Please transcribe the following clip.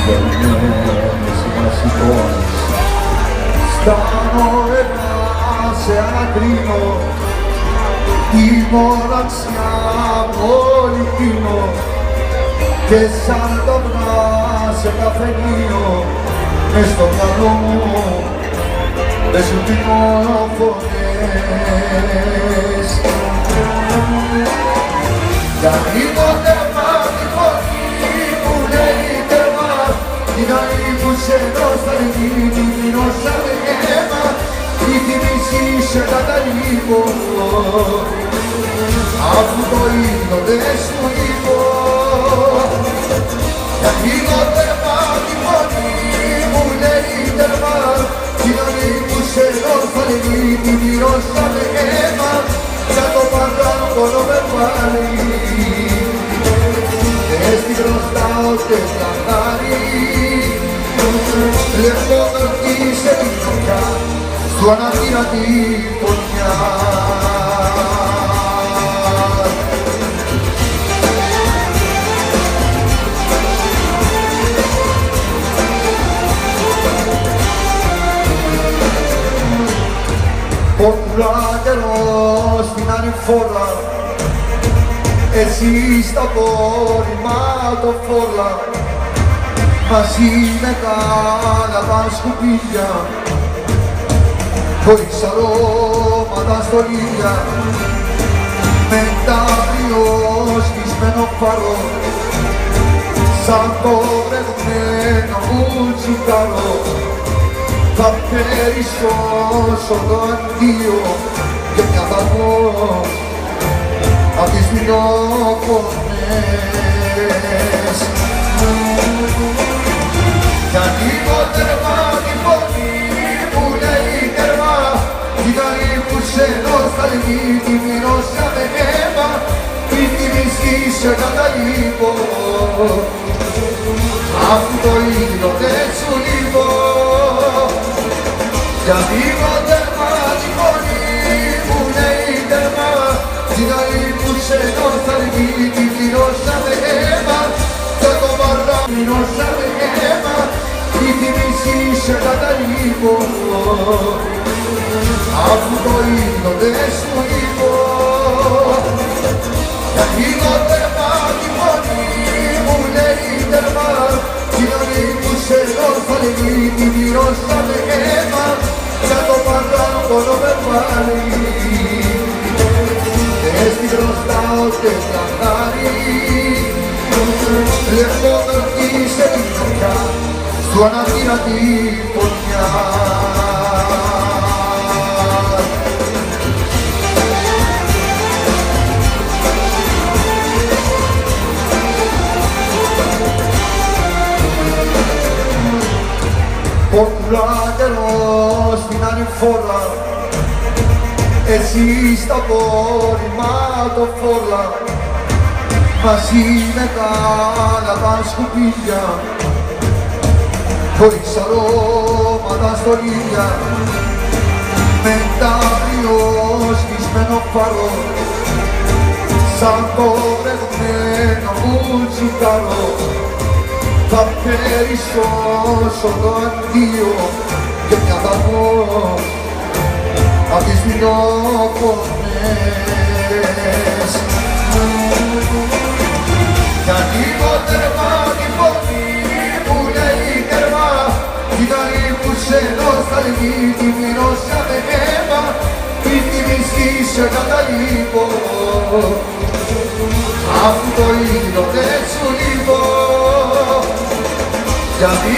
Μπερδεμένες μας εικόνες στα νόερα σε ανακρίνω τη μοναξιά μου όλη πίνω και σαν το βράδυ σε καφενείο μες στο μυαλό μου παίζουν τιμοφωνές. Γιατί το τέρμα τη φωνή που λέει τέρμα την άλλη που σε νοσταλγεί την πεινώσαμε αίμα η θυμίση σε καταλήγω αφού το ίδιο δεν σου είπω. Γιατί το τέρμα τη φωνή που λέει τέρμα την άλλη που σε νοσταλγεί την πεινώσαμε αίμα για το παράπονο με πάλι στη μπροστά και τα χάρη λεπτό σε την φωτιά σου αναδύρα τη φωτιά. Ποντρά καιρό στην ανηφόρα εσύ στα πορηματοφόρα μαζί με τα σκουπίδια χωρίς αρώματα στολίδια με τα σβησμένο φάρο σαν το βρεγμένο μου τσιγάρο θα περισσώσω το αντίο και μια δαγώ απ' τις δεινόφωνες. Γιατί το τέρμα τη φωνή που λέει τέρμα την άλλη που σε νοσταλγεί την πεινώσαμε αίμα πριν τη μισή σε καταλήγω αφού το ίδιο δεν σου λείπω. Γιατί το τέρμα τη φωνή που λέει τέρμα την άλλη που σε νοσταλγεί την πεινώσαμε αίμα και το παραπεινώσαμε αίμα η θυμίση σε καταλήγω αφού το ίδιο δεν σου είπω. Γιατί το τέρμα τη φωνή που λέει τέρμα την άλλη που σε νοσταλγεί την πεινώσαμε αίμα για το παράπονο με πάλι στη μπροστά και τα χάρη λεπτό σε την φωτιά σου αναδύρα τη φωτιά. Ποντρά καιρό στην ανηφόρα εσύ στα πορηματοφόρα μαζί με τα σκουπίδια χωρίς αρώματα στολίδια με τα σβησμένο φάρο σαν το βρεγμένο μου τσιγάρο θα περισσώσω το αντίο και μια δαγώ απ' τις δεινόφωνες. Γιατί το τέρμα τη φωνή που λέει τέρμα την άλλη που σε νοσταλγεί την πεινώσαμε αίμα πριν τη μισή σε καταλήγω αφού το ίδιο δεν σου λείπω. Γιατί